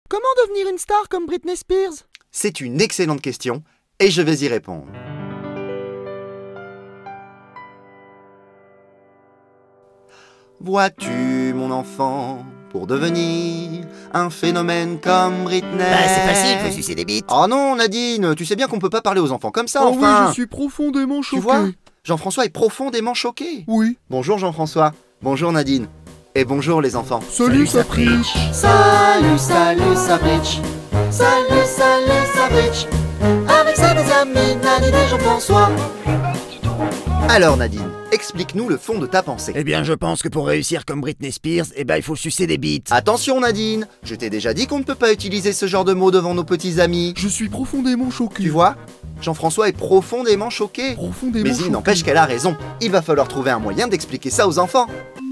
Comment devenir une star comme Britney Spears? C'est une excellente question et je vais y répondre. Vois-tu, mon enfant, pour devenir un phénomène comme Britney... Bah c'est facile, faut sucer des bites. Oh non, Nadine, tu sais bien qu'on peut pas parler aux enfants comme ça, Oh enfin. oui, je suis profondément choqué. Tu vois, Jean-François est profondément choqué. Oui. Bonjour Jean-François, bonjour Nadine, et bonjour les enfants. Salut, Sapritch. Salut, salut Sapritch. Salut, salut Sapritch. Avec ses amis Nadine et Jean-François. Alors Nadine, explique-nous le fond de ta pensée. Eh bien je pense que pour réussir comme Britney Spears, eh ben il faut sucer des bites. Attention Nadine, je t'ai déjà dit qu'on ne peut pas utiliser ce genre de mots devant nos petits amis. Je suis profondément choqué. Tu vois, Jean-François est profondément choqué. Profondément Mais choqué. il n'empêche qu'elle a raison. Il va falloir trouver un moyen d'expliquer ça aux enfants.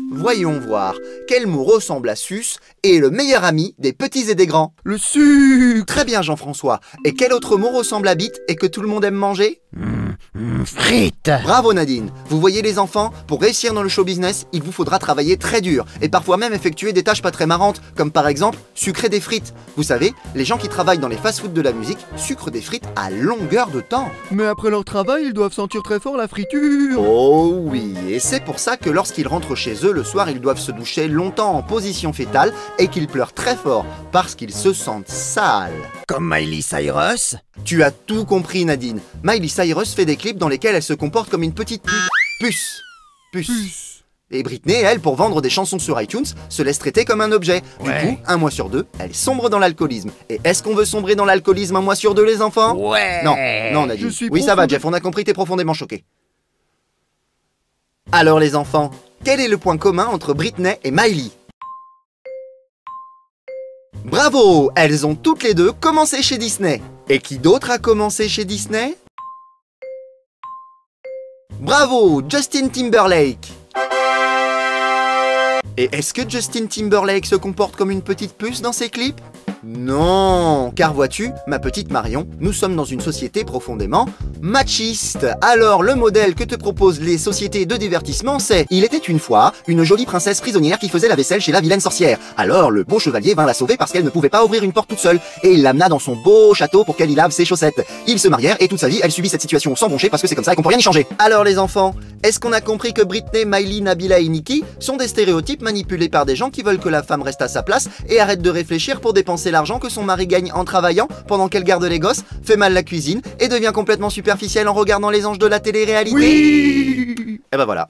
Voyons voir, quel mot ressemble à sus et est le meilleur ami des petits et des grands? Le sucre. Très bien Jean-François. Et quel autre mot ressemble à bite et que tout le monde aime manger? Frites. Bravo Nadine. Vous voyez les enfants, pour réussir dans le show business, il vous faudra travailler très dur et parfois même effectuer des tâches pas très marrantes, comme par exemple sucrer des frites. Vous savez, les gens qui travaillent dans les fast-foods de la musique sucrent des frites à longueur de temps. Mais après leur travail, ils doivent sentir très fort la friture. Oh oui, et c'est pour ça que lorsqu'ils rentrent chez eux le soir, ils doivent se doucher longtemps en position fétale et qu'ils pleurent très fort parce qu'ils se sentent sales. Comme Miley Cyrus. Tu as tout compris Nadine. Miley Cyrus fait des clips dans lesquels elle se comporte comme une petite puce. Puce. Et Britney, elle, pour vendre des chansons sur iTunes, se laisse traiter comme un objet. Du Ouais. coup, un mois sur deux, elle sombre dans l'alcoolisme. Et est-ce qu'on veut sombrer dans l'alcoolisme un mois sur deux, les enfants? Ouais. Non, Nadine. Je suis Oui, ça va, profondément- Jeff, on a compris, t'es profondément choqué. Alors, les enfants, quel est le point commun entre Britney et Miley? Bravo! Elles ont toutes les deux commencé chez Disney. Et qui d'autre a commencé chez Disney? Bravo! Justin Timberlake. Et est-ce que Justin Timberlake se comporte comme une petite puce dans ses clips? Non, car vois-tu, ma petite Marion, nous sommes dans une société profondément machiste. Alors le modèle que te proposent les sociétés de divertissement, c'est: il était une fois une jolie princesse prisonnière qui faisait la vaisselle chez la vilaine sorcière. Alors le beau chevalier vint la sauver parce qu'elle ne pouvait pas ouvrir une porte toute seule, et il l'amena dans son beau château pour qu'elle y lave ses chaussettes. Ils se marièrent et toute sa vie elle subit cette situation sans broncher parce que c'est comme ça et qu'on peut rien y changer. Alors les enfants, est-ce qu'on a compris que Britney, Miley, Nabila et Nikki sont des stéréotypes manipulés par des gens qui veulent que la femme reste à sa place et arrête de réfléchir pour dépenser l'argent que son mari gagne en travaillant pendant qu'elle garde les gosses, fait mal la cuisine et devient complètement superficielle en regardant les anges de la télé-réalité? Oui. Et ben voilà.